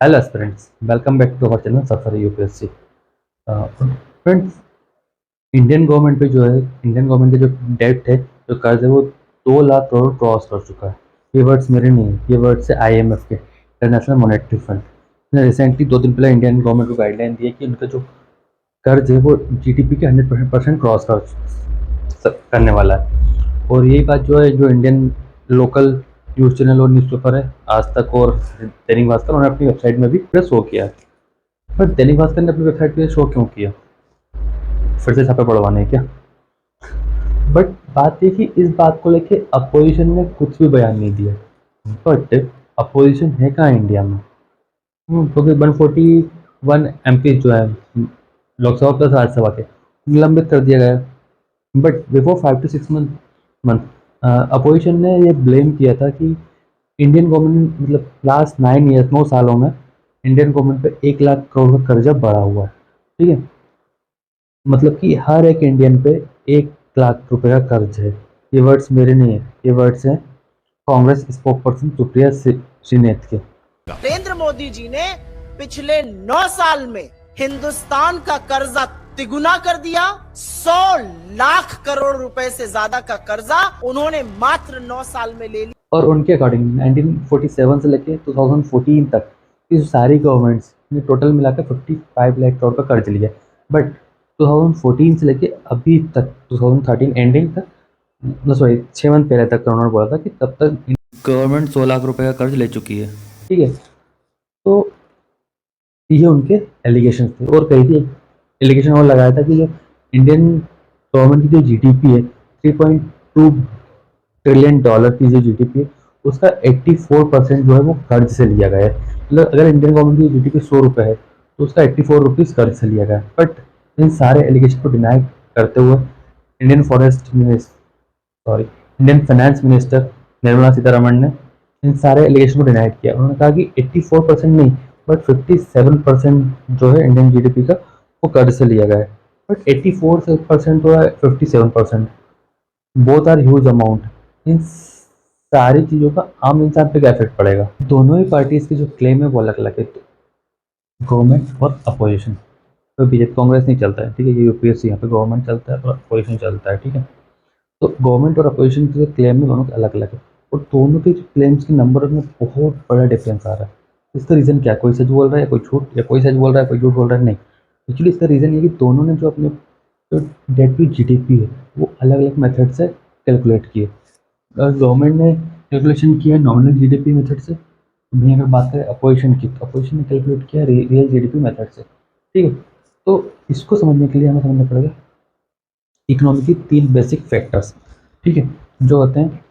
Hello friends, welcome back to our channel Safar UPSC. Friends, Indian government के जो date है, जो कर्ज है, वो 2 लाख करोड़ क्रॉस कर चुका है। ये वर्ड्स मेरे नहीं है, ये वर्ड्स है आईएमएफ के, इंटरनेशनल मॉनेटरी फंड ने रिसेंटली 2 दिन पहले इंडियन गवर्नमेंट को गाइडलाइन दी है कि उनका जो कर्ज है वो जीडीपी के 100% क्रॉस करने वाला है। और यही बात जो है, जो इंडियन लोकल न्यूज़ चैनल और न्यूज़पेपर है, आज तक और दैनिक भास्कर, उन्होंने अपनी वेबसाइट में भी शो किया है। पर दैनिक भास्कर ने अपनी वेबसाइट पे शो क्यों किया? फिर से छापे पड़वाने हैं क्या? बट बात ये कि इस बात को लेके अपोजिशन ने कुछ भी बयान नहीं दिया। बट अपोजिशन है कहाँ इंडिया में? क्योंकि 141 MP जो है लोकसभा प्लस राज्यसभा के, निलंबित कर दिया गया। But before 5 to 6 month opposition ने ये ब्लेम किया था कि इंडियन गवर्नमेंट, मतलब लास्ट 9 ईयर्स, 9 सालों में इंडियन गवर्नमेंट पे 1 लाख करोड़ का कर्जा बढ़ा हुआ है। ठीक है, मतलब कि हर एक इंडियन पे 1 लाख रुपए का कर्ज है। ये वर्ड्स मेरे नहीं है, ये वर्ड्स हैं कांग्रेस स्पोक पर्सन सुप्रिया श्रीनेत के। नरेंद्र मोदी जी ने पिछले 9 साल में हिंदुस्तान का कर्जा तिगुना कर दिया। 100 लाख करोड़ रुपए से ज्यादा का कर्जा उन्होंने मात्र 9 साल में ले लिया। और उनके अकॉर्डिंग 1947 से लेके 2014 तक इस सारी गवर्नमेंट्स ने टोटल मिलाकर 55 लाख करोड़ का कर्ज लिया। बट 2014 से लेके अभी तक 2013 एंडिंग तक, सॉरी 6 मंथ पहले तक उन्होंने बोला था कि तब तक गवर्नमेंट 100 लाख रुपए का कर्ज ले चुकी है। ठीक है, तो ये उनके एलिगेशन थे। और कही थी, एलिगेशन और लगाया था कि जो इंडियन गवर्नमेंट की जो जीडीपी है, 3.2 ट्रिलियन डॉलर की जो जीडीपी है, उसका 84% जो है वो कर्ज से लिया गया है। मतलब अगर इंडियन गवर्नमेंट की जीडीपी 100 रुपये है, तो उसका 84 रुपीज़ कर्ज से लिया गया है। बट इन सारे एलिगेशन को डिनाई करते हुए Indian forest minister, sorry, Indian finance minister Nirmala Sitharaman ने इन सारे एलिगेशन को डिनाइड किया। उन्होंने कहा कि 84% नहीं, बट 57% जो है इंडियन जीडीपी का, वो कर्ज से लिया गया है। बट 84% और 57%, बोथ आर ह्यूज अमाउंट। इन सारी चीज़ों का आम इंसान पे क्या इफेक्ट पड़ेगा? दोनों ही पार्टीज की जो क्लेम है वो अलग अलग है, गवर्नमेंट और अपोजिशन। तो बीजेपी कांग्रेस नहीं चलता है, ठीक है, ये यूपीएससी, यहाँ पे गवर्नमेंट चलता है और अपोजिशन चलता है। ठीक है, तो गवर्नमेंट और अपोजिशन के क्लेम में दोनों के अलग अलग है, और दोनों के क्लेम्स के नंबर में बहुत बड़ा डिफरेंस आ रहा है। इसका रीज़न क्या है? कोई सच बोल रहा है या कोई झूठ, या कोई सच बोल रहा है कोई झूठ बोल रहा है? नहीं, एक्चुअली इसका रीज़न ये कि दोनों ने जो अपने जो डेट टू जीडीपी है वो अलग अलग मेथड से कैलकुलेट किए। गवर्नमेंट ने कैलकुलेशन किया नॉमिनल जीडीपी मेथड से, वहीं अगर बात करें अपोजिशन की, तो अपोजिशन ने कैलकुलेट किया रियल जीडीपी मेथड से। ठीक है, तो इसको समझने के लिए हमें समझना पड़ेगा इकोनॉमी की 3 बेसिक फैक्टर्स। ठीक है, जो होते हैं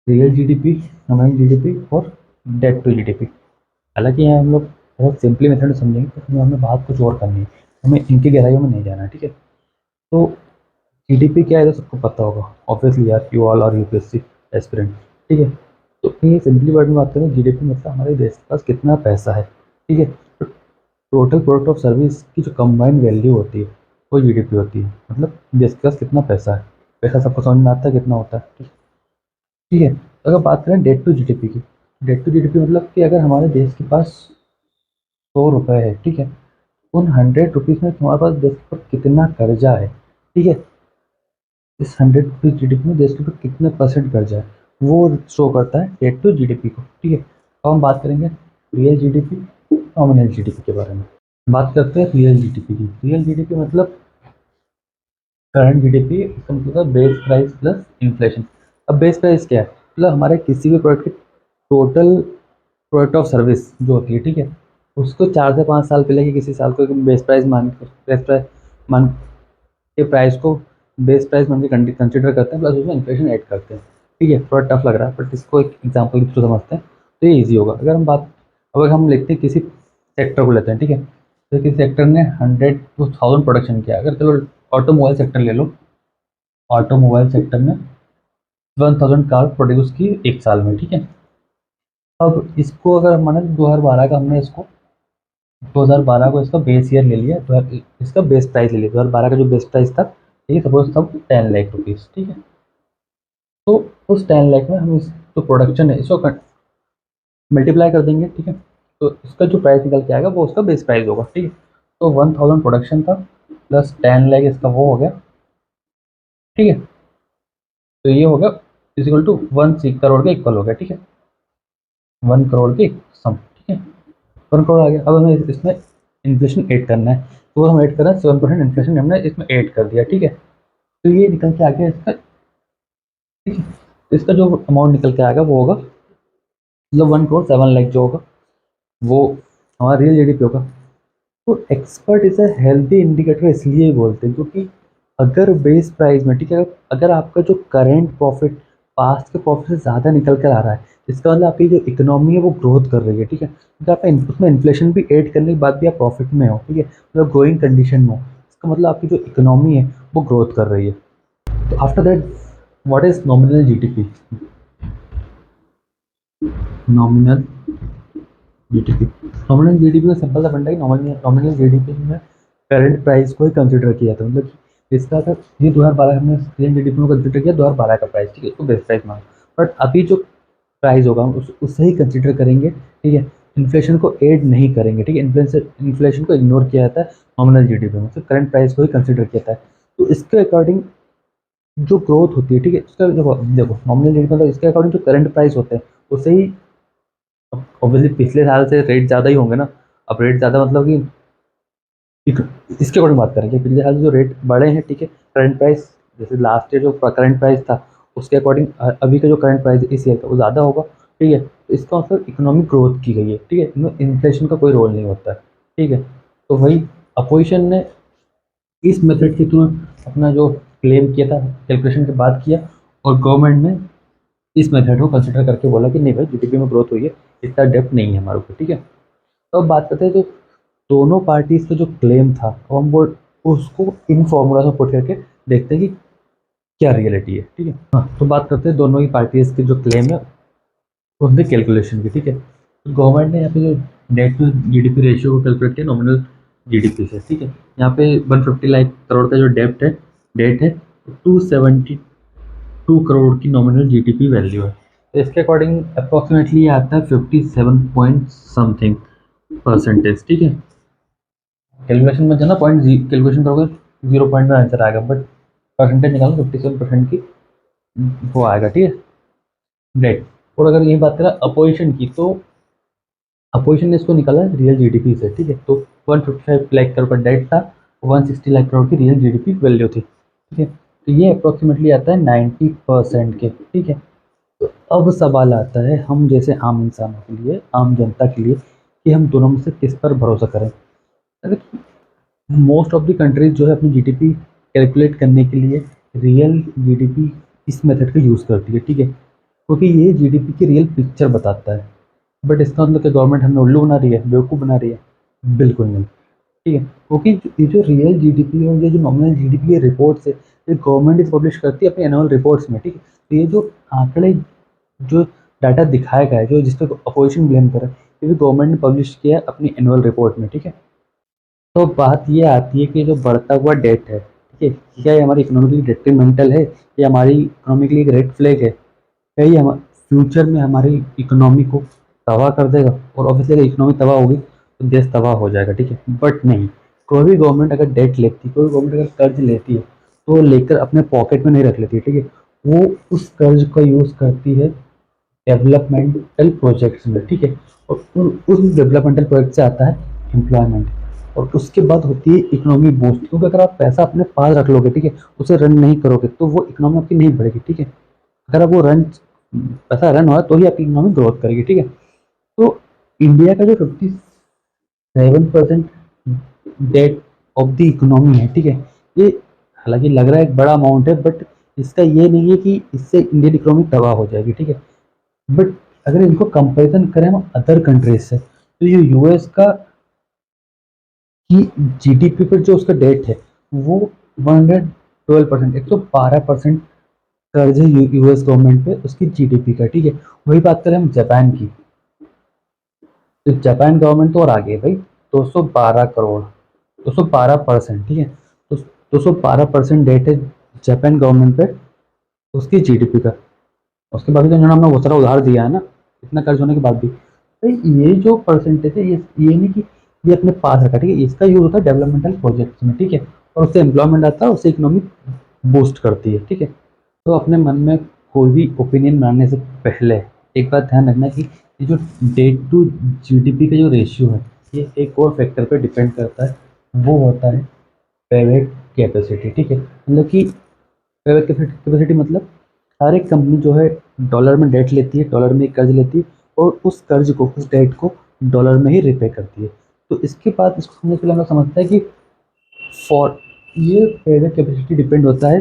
रियल जीडीपी, नॉमिनल जीडीपी और डेट टू जीडीपी। हालांकि यहाँ हम लोग बहुत सिंपली मेथड समझेंगे, तो हमें बात कुछ और करनी है, हमें इनकी गहराइयों में नहीं जाना है। ठीक है, तो जीडीपी क्या है तो सबको पता होगा, ऑब्वियसली यार, you all are UPSC aspirant. ठीक है, तो ये सिंपली वर्ड में बात करें, जीडीपी मतलब हमारे देश के पास कितना पैसा है। ठीक है, तो टोटल प्रोडक्ट ऑफ सर्विस की जो कंबाइंड वैल्यू होती है वो जीडीपी होती है। मतलब देश के पास कितना पैसा है, पैसा सबको समझ में आता है कितना होता है। ठीक है, अगर बात करें डेट टू जीडीपी की, डेट टू जीडीपी मतलब कि अगर हमारे देश के पास 100 रुपये है, ठीक है, उन 100 रुपीज़ में तुम्हारे पास देश के ऊपर कितना कर्जा है। ठीक है, इस 100 रुपीज़ जीडीपी में देश के ऊपर कितने परसेंट कर्जा है, वो शो करता है डेट टू जीडीपी को। ठीक है, अब हम बात करेंगे रियल जीडीपी, नॉमिनल जीडीपी के बारे में। बात करते हैं रियल जीडीपी की। रियल जीडीपी मतलब करंट जीडीपी, इसका मतलब बेस प्राइस प्लस इन्फ्लेशन। अब बेस प्राइस क्या है? मतलब हमारे किसी भी प्रोडक्ट की टोटल प्रोडक्ट ऑफ सर्विस जो होती है, ठीक है, उसको 4 से 5 साल पहले की किसी साल को बेस प्राइस मान के प्राइस को बेस प्राइस मान के कंसिडर करते हैं, प्लस उसमें इन्फ्लेशन ऐड करते हैं। ठीक है, थोड़ा टफ लग रहा है, बट इसको एक एग्जाम्पल के थ्रू समझते हैं तो ये ईजी होगा। अगर हम लिखते हैं, किसी सेक्टर को लेते हैं, ठीक है, तो किसी सेक्टर ने 100 to 1000 प्रोडक्शन किया। अगर चलो ऑटोमोबाइल सेक्टर ले लो, ऑटोमोबाइल सेक्टर ने 1000 कार प्रोड्यूस की एक साल में। ठीक है, अब इसको अगर माने 2012 का, हमने इसको 2012 को इसका बेस ईयर ले लिया, तो इसका बेस प्राइस ले लिया, 2012 का जो बेस प्राइस था, ठीक है, सपोज सब 10 लाख रुपीज़। ठीक है, तो उस 10 लाख में हम इस जो प्रोडक्शन है इसको मल्टीप्लाई कर देंगे। ठीक है, तो इसका जो प्राइस निकल के आएगा वो उसका बेस प्राइस होगा, ठीक है। तो 1000 प्रोडक्शन था प्लस 10 लाख इसका वो हो गया, ठीक है। तो ये हो गया इजिकल टू 1 करोड़ के इक्वल हो गया, ठीक है। 1 करोड़ की सम, ठीक है। 1 करोड़ आ गया। अब हमें इसमें इन्फ्लेशन ऐड करना है, तो हम ऐड कर रहे हैं 7% इन्फ्लेशन हमने इसमें ऐड कर दिया, ठीक है। तो ये निकल के आ गया इसका, ठीक है। तो इसका जो अमाउंट निकल के आएगा वो होगा मतलब 1 करोड़ 7 लाख जो होगा वो हमारा रियल जीडीपी होगा। तो एक्सपर्ट इसे हेल्दी इंडिकेटर इसलिए बोलते हैं क्योंकि अगर बेस प्राइस में, ठीक है, अगर आपका जो करंट प्रॉफिट पास्ट के प्रॉफिट से ज़्यादा निकल कर आ रहा है, इसका मतलब आपकी जो इकोनॉमी है वो ग्रोथ कर रही है, ठीक है। तो आप उसमें इन्फ्लेशन भी ऐड करने के बाद भी आप प्रॉफिट में हो, ठीक है, मतलब ग्रोइंग कंडीशन में हो, इसका मतलब आपकी जो इकोनॉमी है वो ग्रोथ कर रही है। तो after that what is nominal GDP? Nominal GDP, nominal GDP का सिंपल सा फंडा है कि नॉमिनल नॉमिनल जीडीपी में करंट प्राइस को ही कंसिडर किया था, मतलब कि इसका अगर ये 2012 हमने रियल जीडीपी में कंसिडर किया 2012 का प्राइस, ठीक है, इसको बेस्ट प्राइस माना। बट अभी जो प्राइस होगा हम उससे ही कंसिडर करेंगे, ठीक है। इन्फ्लेशन को ऐड नहीं करेंगे, ठीक है। इन्फ्लेशन को इग्नोर किया जाता है नॉमिनल जीडीपी में, सिर्फ करंट प्राइस को ही कंसिडर किया जाता है। तो इसके अकॉर्डिंग जो ग्रोथ होती है, ठीक है, इसका देखो देखो नॉमिनल जीडीपी मतलब इसके अकॉर्डिंग जो करंट प्राइस होते हैं उससे ही, ऑब्वियसली पिछले साल से रेट ज़्यादा ही होंगे ना। अब रेट ज़्यादा मतलब कि इसके अकॉर्डिंग बात करेंगे, पिछले साल जो रेट बढ़े हैं, ठीक है, करंट प्राइस जैसे लास्ट ईयर जो करंट प्राइस था उसके अकॉर्डिंग अभी का जो करंट प्राइस है इस ईयर का वो ज़्यादा होगा, ठीक है। तो इसका मतलब इकोनॉमिक ग्रोथ की गई है, ठीक है, इसमें इन्फ्लेशन का कोई रोल नहीं होता है, ठीक है। तो वही अपोजिशन ने इस मेथड के थ्रू अपना जो क्लेम किया था कैलकुलेशन के बाद किया, और गवर्नमेंट ने इस मेथड को कंसिडर करके बोला कि नहीं भाई जीडीपी में ग्रोथ हुई है, इतना डेप्थ नहीं है हमारे ऊपर, ठीक है। तो अब बात करते हैं जो दोनों पार्टीज का जो क्लेम था हम वो उसको इन फॉर्मूला में पुट करके देखते हैं कि क्या रियलिटी है, ठीक है। हाँ, तो बात करते हैं दोनों ही पार्टीज के जो क्लेम है उनके कैलकुलेशन की, ठीक है। तो गवर्नमेंट ने यहाँ पे जो डेट टू जीडीपी रेशियो को कैलकुलेट किया नॉमिनल जीडीपी से, ठीक है। यहाँ पे 150 लाख करोड़ का जो डेट है 272 करोड़ की नॉमिनल जीडीपी वैल्यू है। तो इसके अकॉर्डिंग अप्रोक्सीमेटली आता है 57 पॉइंट समथिंग परसेंटेज, ठीक है। कैलकुलेशन में जो ना पॉइंट कैलकुलेशन करोगे 0 पॉइंट में आंसर आएगा, बट परसेंटेज निकालो 57% की वो आएगा, ठीक है, डेट। और अगर ये बात करें अपोजिशन की, तो अपोजिशन ने इसको निकाला रियल जीडीपी से, ठीक है। तो 155 लाख करोड़ का डेट था, 160 लाख करोड़ की रियल जीडीपी वैल्यू थी, ठीक है। तो ये अप्रोक्सीमेटली आता है 90% के, ठीक है। तो अब सवाल आता है हम जैसे आम इंसानों के लिए, आम जनता के लिए, कि हम दोनों में से किस पर भरोसा करें। अगर मोस्ट ऑफ द कंट्रीज जो है अपनी जीडीपी कैलकुलेट करने के लिए रियल जीडीपी इस मेथड का यूज़ करती है, ठीक है, क्योंकि ये जीडीपी की रियल पिक्चर बताता है। बट इसका मतलब कि गवर्नमेंट हमें उल्लू बना रही है, बेवकूफ़ बना रही है? बिल्कुल नहीं, ठीक है। क्योंकि ये जो रियल जीडीपी और ये जो नॉमिनल जीडीपी की रिपोर्ट्स है ये गवर्नमेंट इस पब्लिश करती है अपने एनुअल रिपोर्ट्स में, ठीक है। तो ये जो आंकड़े जो डाटा दिखाया गया है जो जिस पर अपोजिशन ब्लेम कर रहा है ये भी गवर्नमेंट ने पब्लिश किया है अपनी एनुअल रिपोर्ट में, ठीक है। तो बात ये आती है कि जो बढ़ता हुआ डेट है, ठीक है, क्या ये हमारी इकोनॉमिकली डेट्रीमेंटल है या हमारी इकोनॉमी के लिए एक रेड फ्लैग है? क्या ये हम फ्यूचर में हमारी इकोनॉमी को तबाह कर देगा? और ऑब्वियसली अगर इकोनॉमी तबाह होगी तो देश तबाह हो जाएगा, ठीक है। बट नहीं, कोई भी गवर्नमेंट अगर डेट लेती है, कोई भी गवर्नमेंट अगर कर्ज लेती है तो वो लेकर अपने पॉकेट में नहीं रख लेती है, ठीक है। वो उस कर्ज का यूज़ करती है डेवलपमेंटल प्रोजेक्ट्स में, ठीक है। और उस डेवलपमेंटल प्रोजेक्ट से आता है एम्प्लॉयमेंट, और उसके बाद होती है इकोनॉमी बूस्ट, क्योंकि अगर आप पैसा अपने पास रख लोगे, ठीक है, उसे रन नहीं करोगे तो वो इकोनॉमी आपकी नहीं बढ़ेगी, ठीक है। अगर आप वो रन पैसा रन हो तो ही आपकी इकोनॉमी ग्रोथ करेगी, ठीक है। तो इंडिया का जो 57% डेट ऑफ द इकोनॉमी है, ठीक है, ये हालांकि लग रहा है एक बड़ा अमाउंट है, बट इसका ये नहीं है कि इससे इंडियन इकोनॉमी तबाह हो जाएगी, ठीक है। बट अगर इनको कंपेरिजन करें हम अदर कंट्रीज से, तो ये यूएस का की जीडीपी पर जो उसका डेट है वो 112%, 112% कर्ज है यूएस गवर्नमेंट पे उसकी जीडीपी का, ठीक है। वही बात करें हम जापान की, तो जापान गवर्नमेंट तो और आगे है भाई, 212 करोड़, 212%, ठीक है। तो 212% डेट है जापान गवर्नमेंट पे उसकी जीडीपी का। उसके बाद भी तो इन्होंने हमें बहुत सारा उधार दिया है ना, इतना कर्ज होने के बाद भी। तो ये जो परसेंटेज है ये नहीं कि ये अपने पास रखा, ठीक है, इसका यूज होता है डेवलपमेंटल प्रोजेक्ट्स में, ठीक है, और उससे एम्प्लॉयमेंट आता है, उससे इकोनॉमी बूस्ट करती है, ठीक है। तो अपने मन में कोई भी ओपिनियन बनाने से पहले एक बात ध्यान रखना कि ये जो डेट टू जीडीपी का जो रेशियो है, ये एक और फैक्टर पे डिपेंड करता है, वो होता है पेवेट कैपेसिटी, ठीक है। मतलब कि पेवेट कैपेसिटी मतलब हर एक कंपनी जो है डॉलर में डेट लेती है, डॉलर में कर्ज लेती है, और उस कर्ज को, उस डेट को डॉलर में ही रिपे करती है। तो इसके बाद इसको समझने के लिए हम लोग समझते हैं कि फॉर ये पेवेट कैपेसिटी डिपेंड होता है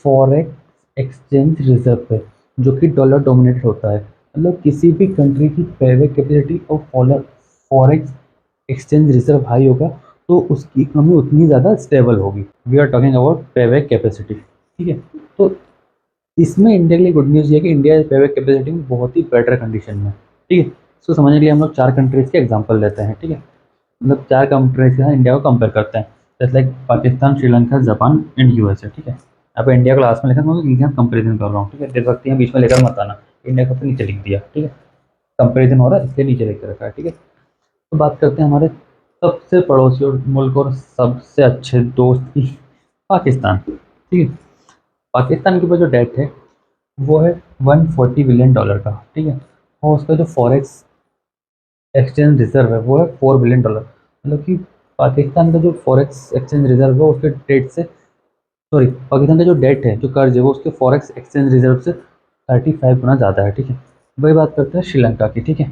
फॉरेक्स एक्सचेंज रिजर्व पे, जो कि डॉलर डोमिनेटेड होता है। मतलब किसी भी कंट्री की पेवेट कैपेसिटी और फॉरेक्स एक्सचेंज रिजर्व हाई होगा तो उसकी इकोनॉमी उतनी ज़्यादा स्टेबल होगी। वी आर टॉकिंग अबाउट पेवेट कैपेसिटी, ठीक है। तो इसमें इंडिया के लिए गुड न्यूज़ ये है कि इंडिया पेवेट कैपेसिटी में बहुत ही बेटर कंडीशन में, ठीक है। इसको समझने के लिए हम लोग 4 कंट्रीज़ के एग्जांपल लेते हैं, ठीक है। मतलब 4 कंट्रीज़ के साथ इंडिया को कंपेयर करते हैं, जैसे like Pakistan, Sri Lanka, Japan and USA, ठीक है। यहाँ पे इंडिया को लास्ट में लिखा, मैं इनके साथ कंपेरिजन कर रहा हूँ, ठीक है। देख सकते हैं, बीच में लेकर मत आना, इंडिया को नीचे लिख दिया, ठीक है। कंपेरिजन हो रहा है इसलिए नीचे लिख के रखा है, ठीक है। तो बात करते हैं हमारे सबसे पड़ोसी और मुल्क और सबसे अच्छे दोस्त की, पाकिस्तान, ठीक है। पाकिस्तान के पास जो डेट है वो है 140 बिलियन डॉलर का, ठीक है। और उसका जो फॉरेक्स एक्सचेंज रिजर्व है वो है 4 बिलियन डॉलर। मतलब कि पाकिस्तान का जो फॉरेक्स एक्सचेंज रिजर्व है उसके डेट से, सॉरी, पाकिस्तान का जो डेट है, जो कर्ज है, वो उसके फॉरेक्स एक्सचेंज रिजर्व से 35 गुना ज़्यादा है, ठीक है। वही बात करते हैं श्रीलंका की, ठीक है।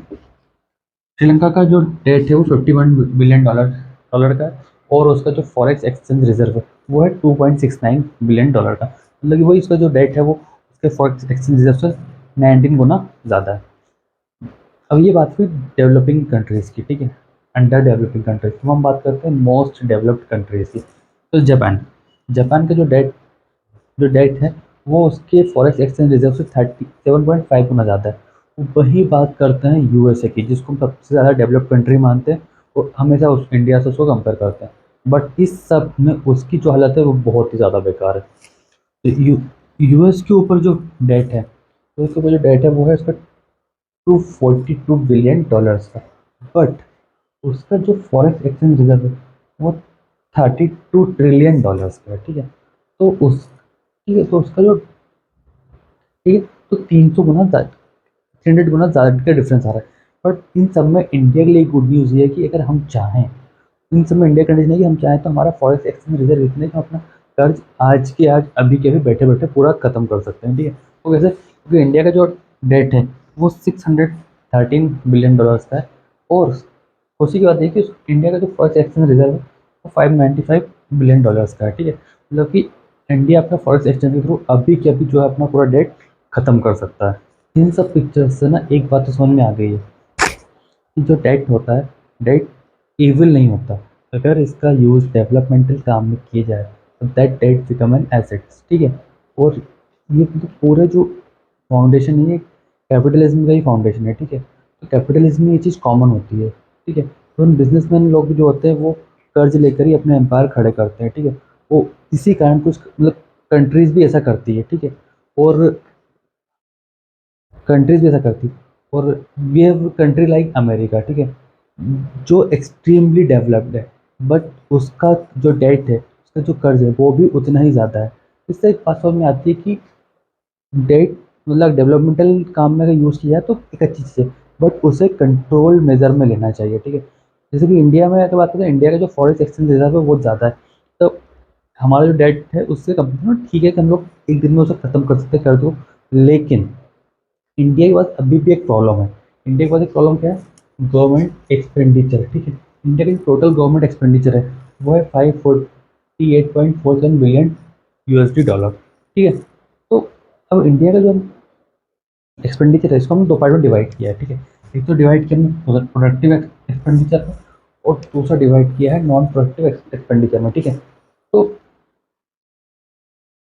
श्रीलंका का जो डेट है वो 51 बिलियन डॉलर का है, और उसका जो फॉरेक्स एक्सचेंज रिजर्व है वो है 2.69 बिलियन डॉलर का। मतलब कि वही उसका जो डेट है वो उसके फॉरेक्स एक्सचेंज रिजर्व से 19 गुना ज़्यादा है। अब ये बात हुई डेवलपिंग कंट्रीज़ की, ठीक है, अंडर डेवलपिंग कंट्रीज। तो हम बात करते हैं मोस्ट डेवलप्ड कंट्रीज़ की। तो जापान, जापान का जो डेट है वो उसके फॉरेक्स एक्सचेंज रिजर्व से 37.5 गुना ज़्यादा है। वही बात करते हैं यूएसए की, जिसको हम सबसे ज़्यादा डेवलप्ड कंट्री मानते हैं, और हमेशा उस इंडिया से उसको कंपेयर करते हैं। बट इस सब में उसकी जो हालत है वो बहुत ही ज़्यादा बेकार है। तो यूएस के ऊपर जो डेट है, यूएस के ऊपर जो डेट है वो है उसका 242 बिलियन डॉलर्स का। बट उसका जो फॉरेक्स एक्सचेंज रिजर्व है वो 32 ट्रिलियन डॉलर्स का है, ठीक है। तो उस ठीक है, तो उसका जो, ठीक है, तो 300 गुना, 300 गुना ज़्यादा का डिफरेंस आ रहा है। बट इन सब में इंडिया के लिए गुड न्यूज़ ये है कि अगर हम चाहें, इन सब में इंडिया कंडीशन है कि हम चाहें तो हमारा फॉरेक्स एक्सचेंज रिजर्व इतने कि हम अपना कर्ज आज के आज अभी के अभी बैठे बैठे पूरा खत्म कर सकते हैं, ठीक है। तो वैसे क्योंकि इंडिया का जो डेट है वो 613 बिलियन डॉलर्स का है, और खुशी की बात है कि इंडिया का जो फॉरेक्स एक्सचेंज रिजर्व है वो 595 बिलियन डॉलर्स का है, ठीक है। मतलब कि इंडिया अपना फॉरेक्स एक्सचेंज के थ्रू अभी के अभी जो है अपना पूरा डेट खत्म कर सकता है। इन सब पिक्चर्स से ना एक बात तो समझ में आ गई है कि जो डेट होता है, डेट इविल नहीं होता। अगर इसका यूज़ डेवलपमेंटल काम में किया जाए तो that debt become an assets, ठीक है। और ये तो पूरे जो फाउंडेशन है ये कैपिटलिज्म का ही फाउंडेशन है, ठीक है। तो कैपिटलिज्म में ये चीज़ कॉमन होती है, ठीक है। तो उन बिजनेसमैन लोग जो होते हैं वो कर्ज लेकर ही अपने एम्पायर खड़े करते हैं, ठीक है। वो इसी कारण कुछ मतलब कंट्रीज़ भी ऐसा करती है, ठीक है। और कंट्रीज़ भी ऐसा करती है। और we have country like America, ठीक है, जो एक्सट्रीमली डेवलप्ड है, बट उसका जो डेट है, उसका जो कर्ज है वो भी उतना ही ज़्यादा है। इससे एक बात समझ में आती है कि डेट मतलब डेवलपमेंटल काम में अगर यूज़ किया जाए तो एक अच्छी चीज़ है, बट उसे कंट्रोल मेजर में लेना चाहिए, ठीक है। जैसे कि इंडिया में अगर बात करें, इंडिया का जो फॉरेक्स एक्सचेंज रिजर्व है वो ज़्यादा है। तो हमारा जो डेट है उससे कंपेयर में ठीक है कि हम लोग एक दिन में उसे ख़त्म कर सकते हैं कर्ज को, लेकिन इंडिया के पास अभी भी एक प्रॉब्लम है। इंडिया के पास एक प्रॉब्लम क्या है? गवर्नमेंट एक्सपेंडिचर, ठीक है। इंडिया की टोटल गवर्नमेंट एक्सपेंडिचर है वो है 548.47 बिलियन USD डॉलर, ठीक है। तो अब इंडिया का जो एक्सपेंडिचर है इसको हमने दो पार्ट में डिवाइड किया है, ठीक है। एक तो डिवाइड किया हमने प्रोडक्टिव एक्सपेंडिचर में, और दूसरा डिवाइड किया है नॉन प्रोडक्टिव एक्सपेंडिचर में, ठीक है। तो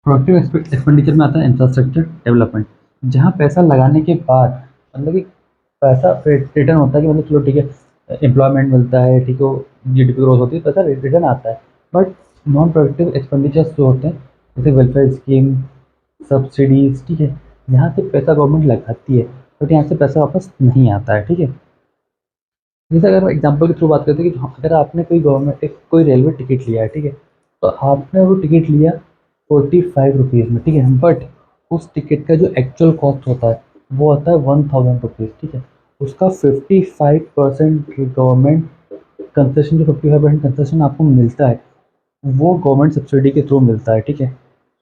प्रोडक्टिव एक्सपेंडिचर में आता है इंफ्रास्ट्रक्चर डेवलपमेंट, जहाँ पैसा लगाने के बाद मतलब कि पैसा रिटर्न होता है कि मतलब चलो ठीक है, एम्प्लॉयमेंट मिलता है, ठीक है, जीडीपी ग्रोथ होती है, पैसा रिटर्न आता है। बट नॉन प्रोडक्टिव एक्सपेंडिचर्स जो होते हैं, जैसे वेलफेयर स्कीम, सब्सिडीज, ठीक है, यहाँ से पैसा गवर्नमेंट लगाती है, बट यहाँ से पैसा वापस नहीं आता है, ठीक है। जैसे अगर एग्जांपल के थ्रू बात करते हैं कि अगर आपने कोई गवर्नमेंट एक कोई रेलवे टिकट लिया है, ठीक है, तो आपने वो टिकट लिया 45 रुपीज़ में, ठीक है, बट उस टिकट का जो एक्चुअल कॉस्ट होता है वो होता है 1000 रुपीज़, ठीक है। उसका 55% गवर्नमेंट कंसेशन, जो 55% कंसेशन आपको मिलता है वो गवर्नमेंट सब्सिडी के थ्रू मिलता है, ठीक है।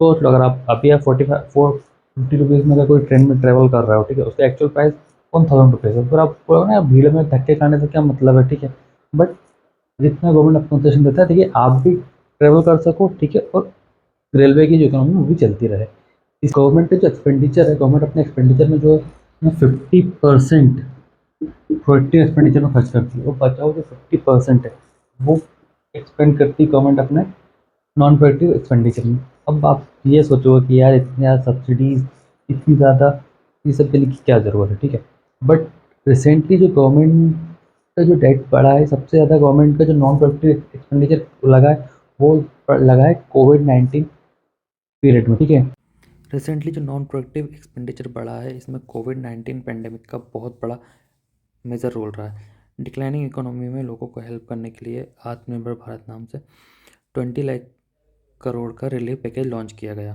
तो अगर आप अभी आप 50 रुपीज़ में अगर कोई ट्रेन में ट्रेवल कर रहे हो, ठीक है, उसका एक्चुअल प्राइस 1000 रुपीज़ है, फिर आप बोलोगे ना भीड़ में धक्के खाने से क्या मतलब है, ठीक है। बट जितना गवर्नमेंट आपको कंसेशन देता है, ठीक है, आप भी ट्रेवल कर सको, ठीक है, और रेलवे की जो इकोनॉमी वो भी चलती रहे। इस गवर्नमेंट का जो एक्सपेंडिचर है, गवर्नमेंट अपने एक्सपेंडिचर में जो 50% प्रोडक्टिव एक्सपेंडिचर में खर्च करती है, और बचाओ जो 50% है वो एक्सपेंड करती है गवर्नमेंट अपने नॉन प्रोडक्टिव एक्सपेंडिचर में। अब आप ये सोचोगे कि यार इतनी ज़्यादा सब्सिडीज, इतनी ज़्यादा ये सब देने की क्या ज़रूरत है, ठीक है। बट रिसेंटली जो गवर्नमेंट का जो डेट बढ़ा है, सबसे ज़्यादा गवर्नमेंट का जो नॉन प्रोडक्टिव एक्सपेंडिचर लगा है वो लगा है कोविड-19 पीरियड में, ठीक है। रिसेंटली जो नॉन प्रोडक्टिव एक्सपेंडिचर बढ़ा है, इसमें कोविड-19 पेंडेमिक का बहुत बड़ा मेजर रोल रहा है। डिक्लाइनिंग इकोनॉमी में लोगों को हेल्प करने के लिए आत्मनिर्भर भारत नाम से 20 लाख करोड़ का रिलीफ पैकेज लॉन्च किया गया,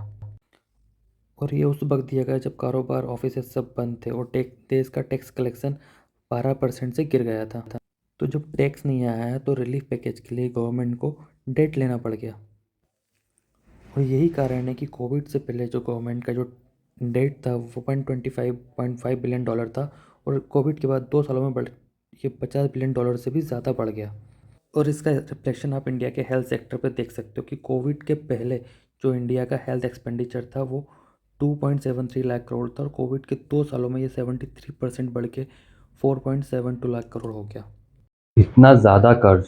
और ये उस वक्त दिया गया जब कारोबार ऑफिस सब बंद थे और देश का टैक्स कलेक्शन 12% से गिर गया था। तो जब टैक्स नहीं आया है तो रिलीफ पैकेज के लिए गवर्नमेंट को डेट लेना पड़ गया, और यही कारण है कि कोविड से पहले जो गवर्नमेंट का जो डेट था वो 125.5 बिलियन डॉलर था, और कोविड के बाद 2 सालों में बढ़ ये 50 बिलियन डॉलर से भी ज़्यादा बढ़ गया। और इसका रिफ्लेक्शन आप इंडिया के हेल्थ सेक्टर पर देख सकते हो कि कोविड के पहले जो इंडिया का हेल्थ एक्सपेंडिचर था वो 2.73 लाख करोड़ था, और कोविड के 2 सालों में ये 73% बढ़ के 4.72 लाख करोड़ हो गया। इतना ज़्यादा कर्ज,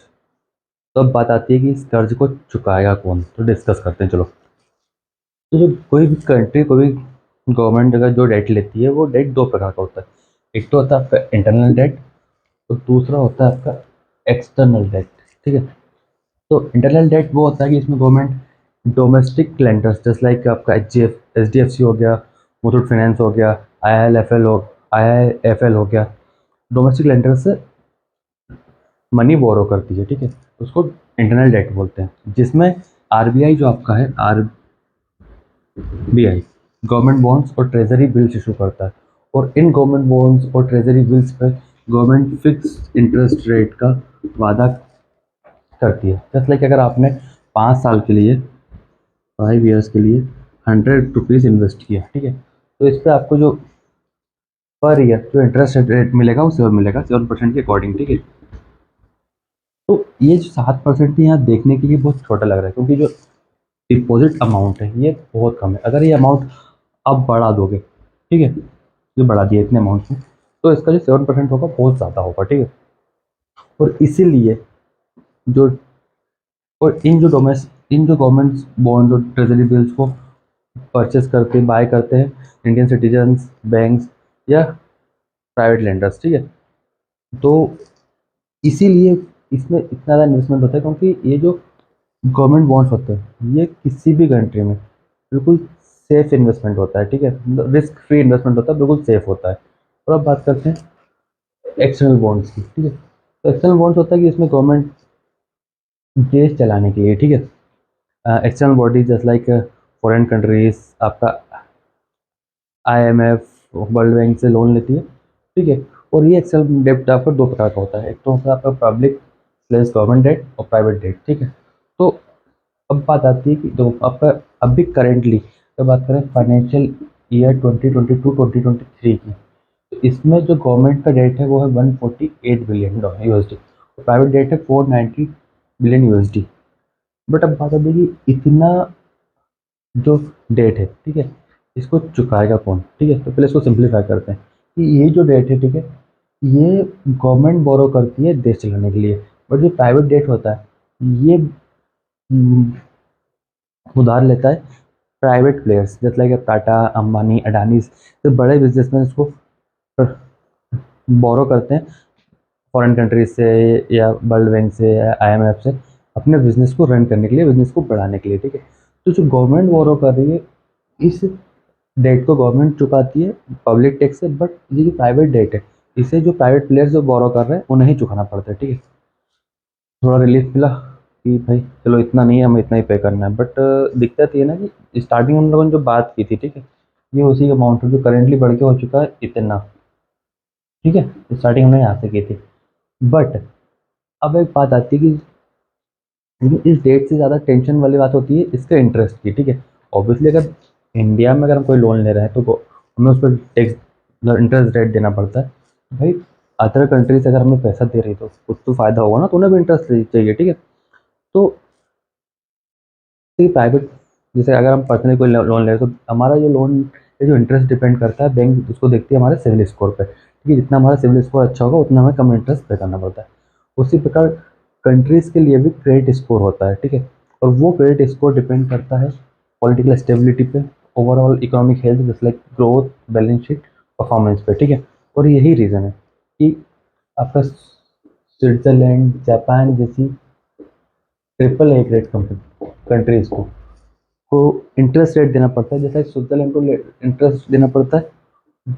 तो अब बात आती है कि इस कर्ज को चुकाएगा कौन, तो डिस्कस करते हैं चलो। तो जो कोई भी कंट्री, कोई भी गवर्नमेंट अगर जो डेट लेती है वो डेट दो प्रकार का होता है। एक तो होता है आपका इंटरनल डेट, और दूसरा होता है आपका एक्सटर्नल डेट, ठीक है। तो इंटरनल डेट वो होता है कि इसमें government domestic lenders just like आपका एच डी एफ सी हो गया, मुथूट फाइनेंस हो गया, आई आई एफ एल हो गया, डोमेस्टिक लेंडर से मनी बोरो करती है, ठीक है। उसको इंटरनल डेट बोलते हैं, जिसमें आरबीआई जो आपका है, आरबीआई गवर्नमेंट बॉन्ड्स और ट्रेजरी बिल्स इशू करता है, और इन गवर्नमेंट बॉन्ड्स और ट्रेजरी बिल्स पर गवर्नमेंट फिक्स इंटरेस्ट रेट का वादा करती है। जस्ट लाइक अगर आपने 5 साल के लिए, 5 ईयर्स के लिए 100 रुपीज़ इन्वेस्ट किया, ठीक है, तो इस पर आपको जो पर ईयर जो इंटरेस्ट रेट मिलेगा वो 7% के अकॉर्डिंग, ठीक है। तो ये जो 7% यहाँ देखने के लिए बहुत छोटा लग रहा है, क्योंकि जो डिपॉजिट अमाउंट है ये बहुत कम है। अगर ये अमाउंट आप बढ़ा दोगे, ठीक है, जो बढ़ा दिया इतने अमाउंट में, तो इसका जो 7% होगा बहुत ज़्यादा होगा, ठीक है। और इसीलिए जो और इन जो गवर्नमेंट बॉन्ड और ट्रेजरी बिल्स को परचेस करते बाय करते हैं इंडियन सिटीजन्स, बैंक्स या प्राइवेट लेंडर्स, ठीक है। तो इसीलिए इसमें इतना ज़्यादा इन्वेस्टमेंट होता है, क्योंकि ये जो गवर्नमेंट बॉन्ड्स होते हैं ये किसी भी कंट्री में बिल्कुल सेफ इन्वेस्टमेंट होता है, ठीक है, रिस्क फ्री इन्वेस्टमेंट होता है, बिल्कुल सेफ होता है। और अब बात करते हैं एक्सटर्नल बॉन्ड्स की, ठीक है। तो एक्सटर्नल बॉन्ड्स होता है कि इसमें गवर्नमेंट देश चलाने के लिए, ठीक है, external bodies just like foreign countries आपका आईएमएफ, वर्ल्ड बैंक से लोन लेती है, ठीक है। और ये एक्सटर्नल डेब्ट आपका दो प्रकार का होता है, एक तो होता है आपका पब्लिक प्लस गवर्नमेंट डेट और प्राइवेट डेट, ठीक है। तो अब बात आती है कि तो आपका अभी करेंटली अगर बात करें फाइनेंशियल ईयर 2022-2023 की, तो इसमें जो गवर्नमेंट का डेट है वो है 148 बिलियन डॉलर यूएसडी, और प्राइवेट डेट है 490 बिलियन यूएसडी। बट अब बात आती है कि इतना जो डेट है, ठीक है, इसको चुकाएगा कौन, ठीक है। तो पहले इसको सिंप्लीफाई करते हैं कि ये जो डेट है, ठीक है, ये गवर्नमेंट बोरो करती है देश चलाने के लिए, बट जो प्राइवेट डेट होता है ये उधार लेता है प्राइवेट प्लेयर्स जैसे लाइक टाटा, अंबानी, अडानी, तो बड़े बिजनेसमैन इसको बोरो करते हैं फॉरेन कंट्रीज से या वर्ल्ड बैंक से या आईएमएफ से, अपने बिजनेस को रन करने के लिए, बिजनेस को बढ़ाने के लिए, ठीक है। तो जो गवर्नमेंट बोरो कर रही है इस डेट को गवर्नमेंट चुकाती है पब्लिक टैक्स से, बट ये जो प्राइवेट डेट है इसे जो प्राइवेट प्लेयर्स जो बोरो कर रहे हैं उन्हें ही चुकाना पड़ता है, ठीक है। थोड़ा रिलीफ मिला कि भाई चलो इतना नहीं है, हमें इतना ही पे करना है। बट दिक्कत ये ना कि स्टार्टिंग में हम लोगों ने जो बात की थी, ठीक है, ये उसी का अमाउंट है जो करेंटली बढ़ के हो चुका है इतना, ठीक है। स्टार्टिंग हमने यहाँ से की थी। बट अब एक बात आती है कि लेकिन इस डेट से ज़्यादा टेंशन वाली बात होती है इसके इंटरेस्ट की, ठीक है। ऑब्वियसली अगर इंडिया में अगर हम कोई लोन ले रहे हैं तो हमें उस पर टैक्स इंटरेस्ट रेट देना पड़ता है। भाई अदर कंट्री से अगर हमें पैसा दे रही है तो कुछ तो फ़ायदा होगा ना, तो उन्हें भी इंटरेस्ट चाहिए, ठीक है। तो प्राइवेट, जैसे अगर हम पर्सनली कोई लोन ले रहे हैं तो हमारा जो लोन पे जो इंटरेस्ट डिपेंड करता है, बैंक उसको देखती है हमारे सिविल स्कोर पे, ठीक है। जितना हमारा सिविल स्कोर अच्छा होगा उतना हमें कम इंटरेस्ट पे करना पड़ता है। उसी प्रकार कंट्रीज़ के लिए भी क्रेडिट स्कोर होता है, ठीक है। और वो क्रेडिट स्कोर डिपेंड करता है पॉलिटिकल स्टेबिलिटी पे, ओवरऑल इकोनॉमिक हेल्थ, जैसे like growth, balance sheet, performance पे, ठीक है। और यही रीज़न है कि आपका स्विट्ज़रलैंड, जापान जैसी ट्रिपल ए ग्रेड कंट्रीज़ को इंटरेस्ट रेट देना पड़ता है। जैसे स्विट्जरलैंड को इंटरेस्ट देना पड़ता है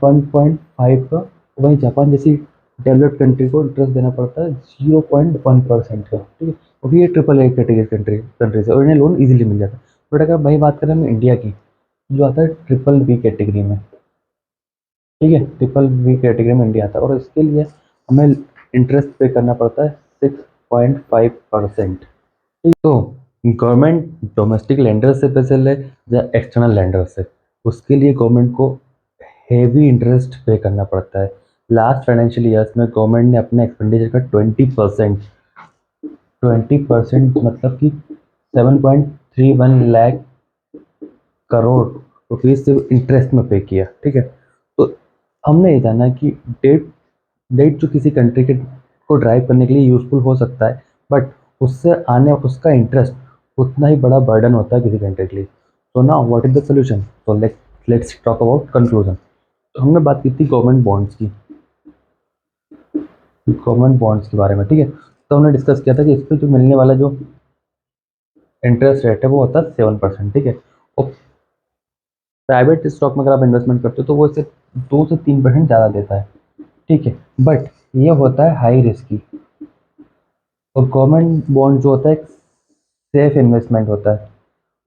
1.5 का, वहीं जापान जैसी डेवलप्ड कंट्री को इंटरेस्ट देना पड़ता है 0.1% का, ठीक है। और ये ट्रिपल ए कैटेगरी कंट्रीज है और इन्हें लोन इजीली मिल जाता है। बट अगर वही बात करें हम इंडिया की, जो आता है ट्रिपल बी कैटेगरी में, ठीक है, ट्रिपल बी कैटेगरी में इंडिया आता है और इसके लिए हमें इंटरेस्ट पे करना पड़ता है 6.5%। तो गवर्नमेंट डोमेस्टिक लेंडर से पैसे ले या एक्सटर्नल लेंडर से, उसके लिए गवर्नमेंट को हेवी इंटरेस्ट पे करना पड़ता है। लास्ट फाइनेंशियल ईयर्स में गवर्नमेंट ने अपने एक्सपेंडिचर का 20% मतलब कि 7.31 लाख करोड़ रुपीज सिर्फ इंटरेस्ट में पे किया, ठीक है। तो हमने ये जाना कि डेट डेट जो किसी कंट्री के को ड्राइव करने के लिए यूजफुल हो सकता है, बट उससे आने उसका इंटरेस्ट उतना ही बड़ा बर्डन होता है किसी कंट्री के लिए। तो ना व्हाट इज द सोल्यूशन, तो लेट्स टॉक अबाउट कंक्लूजन। तो हमने बात की थी गवर्नमेंट बॉन्ड्स के बारे में, ठीक है। तो हमने डिस्कस किया था कि इस पर जो मिलने वाला जो इंटरेस्ट रेट है वो होता है 7%, ठीक है। और प्राइवेट स्टॉक में अगर आप इन्वेस्टमेंट करते हो तो वो इससे 2 से 3% ज़्यादा देता है, ठीक है। बट ये होता है हाई रिस्की। और गवर्नमेंट बॉन्ड जो होता है एक सेफ इन्वेस्टमेंट होता है।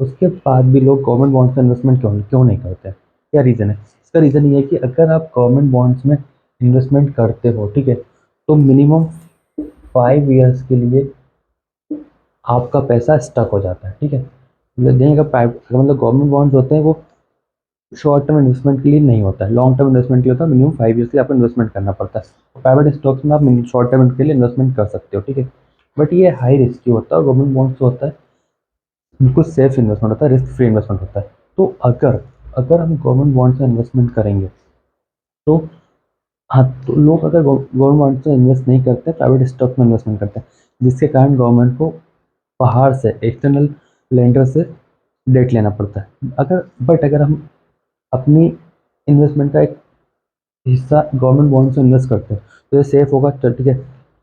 उसके बाद भी लोग गवर्नमेंट बॉन्ड्स में इन्वेस्टमेंट क्यों क्यों नहीं करते हैं? क्या रीज़न है? इसका रीज़न ये है कि अगर आप गवर्नमेंट बॉन्ड्स में इन्वेस्टमेंट करते हो, ठीक है, तो मिनिमम 5 ईयर्स के लिए आपका पैसा स्टक हो जाता है, ठीक है। मतलब नहीं, अगर प्राइवेट मतलब गवर्नमेंट बॉन्ड्स होते हैं वो शॉर्ट टर्म इन्वेस्टमेंट के लिए नहीं होता है, लॉन्ग टर्म इन्वेस्टमेंट के लिए होता है। मिनिमम 5 ईयर्स के लिए आपको इन्वेस्टमेंट करना पड़ता है। प्राइवेट स्टॉक्स में आप शॉर्ट टर्म के लिए इन्वेस्टमेंट कर सकते हो, ठीक है। बट ये हाई रिस्की होता है और गवर्नमेंट बॉन्ड्स होता है बिल्कुल सेफ इन्वेस्टमेंट होता है, रिस्क फ्री इन्वेस्टमेंट होता है। तो अगर अगर हम गवर्नमेंट बॉन्ड्स में इन्वेस्टमेंट करेंगे तो हाँ, तो लोग अगर गवर्नमेंट बॉन्ड्स में इन्वेस्ट नहीं करते, प्राइवेट स्टॉक में इन्वेस्टमेंट करते हैं, जिसके कारण गवर्नमेंट को बाहर से एक्सटर्नल लेंडर से डेट लेना पड़ता है। अगर हम अपनी इन्वेस्टमेंट का एक हिस्सा गवर्नमेंट बॉन्ड से इन्वेस्ट करते हैं तो ये सेफ होगा, तो ठीक है,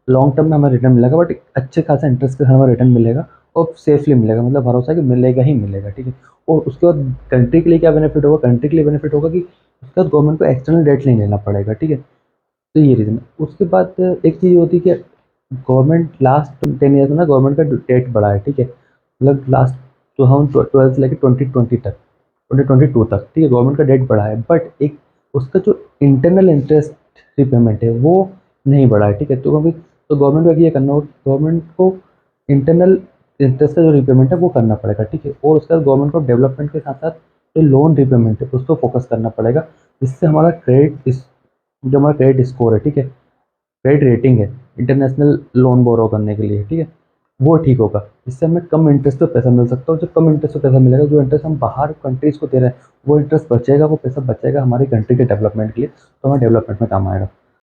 लॉन्ग टर्म में हमें रिटर्न मिलेगा, बट अच्छे खासा इंटरेस्ट के साथ हमें रिटर्न मिलेगा और सेफली मिलेगा, मतलब भरोसा है कि मिलेगा ही मिलेगा, ठीक है। और उसके बाद कंट्री के लिए क्या बेनिफिट होगा? कंट्री के लिए बेनिफिट होगा कि उसके बाद गवर्नमेंट को एक्सटर्नल डेट नहीं लेना पड़ेगा, ठीक है। तो ये रीज़न है। उसके बाद एक चीज़ होती है कि गवर्नमेंट लास्ट 10 ईयर्स में ना गवर्नमेंट का डेट बढ़ा है, ठीक है। मतलब लास्ट 2012 से लेकर 2022 तक, ठीक है, गवर्नमेंट का डेट बढ़ा है, बट एक उसका जो इंटरनल इंटरेस्ट रिपेमेंट है वो नहीं बढ़ा है, ठीक है। तो अभी तो गवर्नमेंट को ये करना होगा, गवर्नमेंट को इंटरनल इंटरेस्ट का जो रिपेमेंट है वो करना पड़ेगा, ठीक है। और उसके बाद गवर्नमेंट को डेवलपमेंट के साथ साथ जो लोन रिपेमेंट है उस पर फोकस करना पड़ेगा, जिससे हमारा जो हमारा क्रेडिट स्कोर है, ठीक है, क्रेडिट रेटिंग है इंटरनेशनल लोन बोरो करने के लिए, ठीक है, वो ठीक होगा। इससे हमें कम इंटरेस्ट पे पैसा मिल सकता है। और जब कम इंटरेस्ट पे पैसा मिलेगा, जो इंटरेस्ट हम बाहर कंट्रीज़ को दे रहे हैं वो इंटरेस्ट बचेगा, वो पैसा बचेगा हमारी कंट्री के डेवलपमेंट के लिए, तो हमें डेवलपमेंट में काम आएगा।